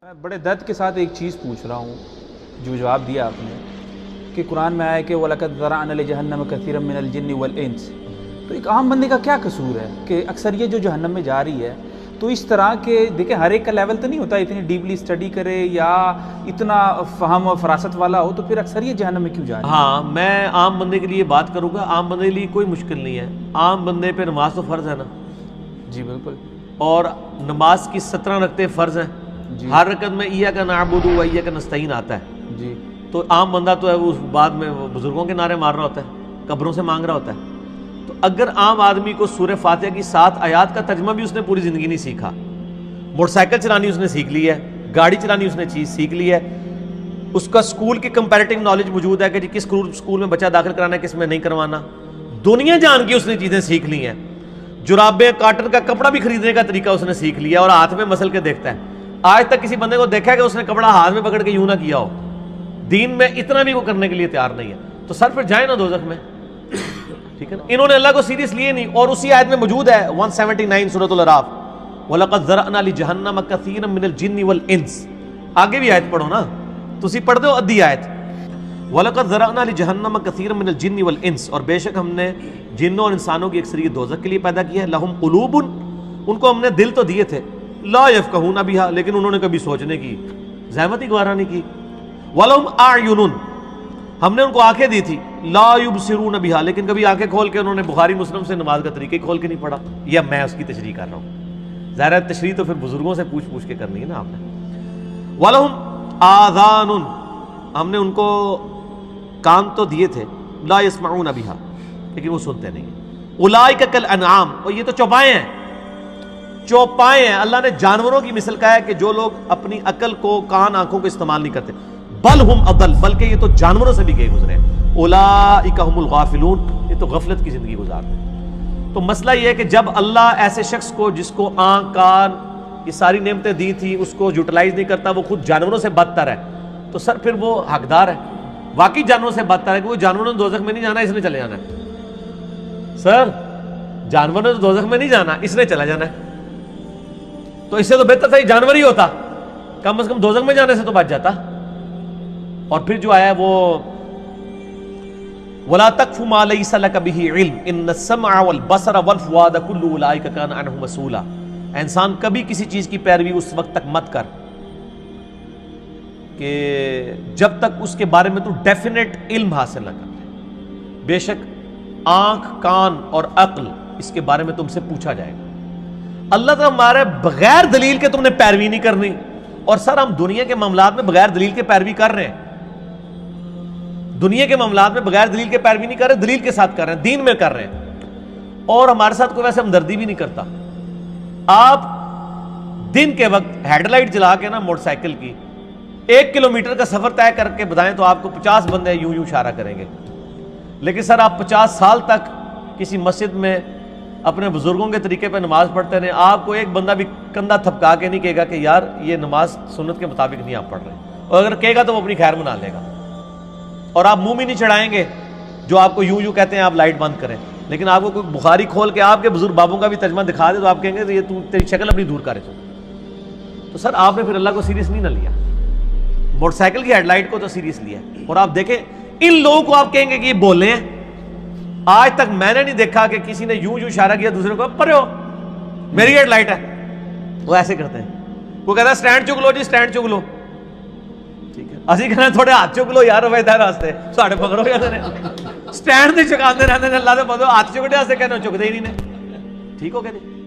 میں بڑے درد کے ساتھ ایک چیز پوچھ رہا ہوں جو جواب دیا آپ نے کہ قرآن میں آیا کہ وَلَقَدْ ذَرَعْنَا لِجَهَنَّمَ كَثِيرًا مِنَ الْجِنِّ وَالْإِنسِ، تو ایک عام بندے کا کیا قصور ہے کہ اکثر یہ جو جہنم میں جا رہی ہے تو اس طرح کے دیکھیں ہر ایک کا لیول تو نہیں ہوتا اتنی ڈیپلی اسٹڈی کرے یا اتنا فہم و فراست والا ہو، تو پھر اکثر یہ جہنم میں کیوں جا رہی ہے؟ ہاں، میں عام بندے کے لیے بات کروں گا. عام بندے کے لیے کوئی مشکل نہیں ہے. عام بندے پہ نماز تو فرض ہے نا. جی بالکل. اور نماز کی 17 رکعتیں فرض ہیں. جی ہر رکعت میں ایاک نعبد و ایاک نستعین آتا ہے. جی تو عام بندہ تو ہے وہ بعد میں بزرگوں کے نعرے مار رہا ہوتا ہے، قبروں سے مانگ رہا ہوتا ہے. تو اگر عام آدمی کو سورہ فاتحہ کی 7 آیات کا ترجمہ بھی اس نے پوری زندگی نہیں سیکھا، موٹر سائیکل چلانی اس نے سیکھ لی ہے، گاڑی چلانی اس نے چیز سیکھ لی ہے، اس کا اسکول کی کمپیریٹیو نالج موجود ہے کہ جی کس اسکول میں بچہ داخل کرانا ہے کس میں نہیں کروانا، دنیا جان کی اس نے چیزیں سیکھ لی ہیں. جرابیں کاٹن کا کپڑا بھی خریدنے کا طریقہ اس نے سیکھ لیا اور ہاتھ میں مسل کے دیکھتا ہے. آج تک کسی بندے کو دیکھا ہے کہ اس نے کپڑا ہاتھ میں پکڑ کے یوں نہ کیا ہو. دین میں اتنا بھی وہ کرنے کے لیے تیار نہیں ہے. تو سر پھر جائے نا دوزخ میں. ٹھیک ہے نا. انہوں نے اللہ کو سیریس لیے نہیں. اور اسی آیت میں موجود ہے 179 سورۃ الاعراف، وَلَقَدْ ذَرَعْنَا لِجَهَنَّمَ كَثِيرًا مِنَ الْجِنِّ وَالْإِنسِ. آگے بھی آیت پڑھو نا، تسی پڑھ دو ادھی آیت. وَلَقَدْ ذَرَعْنَا لِجَهَنَّمَ كَثِيرًا مِنَ الْجِنِّ وَالْإِنسِ، اور بے شک ہم نے جنوں اور انسانوں کی اکثریت دوزخ کے لیے پیدا کی ہے. لَهُمْ قُلُوبٌ، ان کو ہم نے دل تو دیے تھے، لا يفقهون بها، لیکن انہوں نے کبھی سوچنے کی زحمت ہی گوارا نہیں کی. وَلَهُمْ أَعْيُنٌ، ہم نے ان کو آنکھیں دی تھی، لا يبصرون بها، لیکن کبھی آنکھیں کھول کے انہوں نے بخاری مسلم سے نماز کا طریقہ کھول کے نہیں پڑھا. یا میں اس کی تشریح کر رہا ہوں، ظاہر ہے تشریح تو پھر بزرگوں سے پوچھ کے کرنی ہے نا آپ نے. وَلَهُمْ آذَانٌ، ہم نے ان کو کان تو دیے تھے، لا يسمعون بها، لیکن وہ سنتے نہیں. اولئک کالانعام، اور یہ تو چوپائے ہیں. چوپائے ہیں. اللہ نے جانوروں کی مثل کہا ہے کہ جو لوگ اپنی عقل کو، کان، آنکھوں کو استعمال نہیں کرتے. بل ہم اضل، بلکہ یہ تو جانوروں سے بھی گئے گزرے ہیں. اولئک هم الغافلون، یہ تو غفلت کی زندگی گزارتے ہیں. تو مسئلہ یہ ہے کہ جب اللہ ایسے شخص کو جس کو آنکھ، کان، یہ ساری نعمتیں دی تھی اس کو یوٹیلائز نہیں کرتا، وہ خود جانوروں سے بدتر ہے، تو سر پھر وہ حقدار ہے. واقعی جانوروں سے بدتر ہے کہ وہ جانوروں نے دوزخ میں نہیں جانا، اس نے چلے جانا ہے. سر جانوروں نے تو دوزخ میں نہیں جانا، اس نے چلا جانا ہے. تو اس سے تو بہتر تھا یہ جانور ہی ہوتا، کم از کم دوزخ میں جانے سے تو بچ جاتا. اور پھر جو آیا ہے وہ وَلَا تَقْفُ مَا لَيْسَ لَكَ بِهِ عِلْمٌ إِنَّ السَّمْعَ وَالْبَصَرَ وَالْفُؤَادَ كُلُّ أُولَئِكَ كَانَ عَنْهُ مَسْئُولًا. انسان کبھی کسی چیز کی پیروی اس وقت تک مت کر کہ جب تک اس کے بارے میں تو ڈیفینیٹ علم حاصل نہ کر لے. بے شک آنکھ، کان اور عقل اس کے بارے میں تم سے پوچھا جائے گا. اللہ تعالیٰ ہمارے بغیر دلیل کے تم نے پیروی نہیں کرنی. اور سر ہم دنیا کے معاملات میں بغیر دلیل کے پیروی کر رہے ہیں. دنیا کے معاملات میں بغیر دلیل کے پیروی نہیں کر رہے، دلیل کے ساتھ کر رہے ہیں، دین میں کر رہے ہیں. اور ہمارے ساتھ کوئی ویسے ہمدردی بھی نہیں کرتا. آپ دن کے وقت ہیڈ لائٹ جلا کے نا موٹر سائیکل کی 1 کلومیٹر کا سفر طے کر کے بتائیں تو آپ کو 50 بندے یوں اشارہ کریں گے. لیکن سر آپ 50 سال تک کسی مسجد میں اپنے بزرگوں کے طریقے پہ نماز پڑھتے رہے، آپ کو ایک بندہ بھی کندھا تھپکا کے نہیں کہے گا کہ یار یہ نماز سنت کے مطابق نہیں آپ پڑھ رہے. اور اگر کہے گا تو وہ اپنی خیر منا لے گا. اور آپ منہ بھی نہیں چڑھائیں گے جو آپ کو یوں کہتے ہیں آپ لائٹ بند کریں. لیکن آپ کو کوئی بخاری کھول کے آپ کے بزرگ بابوں کا بھی ترجمہ دکھا دے تو آپ کہیں گے یہ تیری شکل اپنی دور کرے. تو سر آپ نے پھر اللہ کو سیریس نہیں نہ لیا، موٹر سائیکل کی ہیڈ لائٹ کو تو سیریس لیا. اور آپ دیکھیں ان لوگوں کو آپ کہیں گے کہ یہ بولے ہیں. آج تک میں نے نہیں دیکھا کہ کسی نے یوں اشارہ کیا دوسرے کو پرے ہو میری ہیڈ لائٹ ہے. وہ ایسے کرتے ہیں. وہ کہتا ہے سٹینڈ چک لو جی، سٹینڈ چک لو. ٹھیک ہے اسی کہنا تھوڑے ہاتھ چک لو یار، ویسے راستے ساڑھے پکڑو کہتے ہیں سٹینڈ نہیں چکاتے رہتے ہیں. اللہ سے بولو ہاتھ چکنے واسطے کہنا چکتے ہی نہیں نے. ٹھیک ہو گیا جی.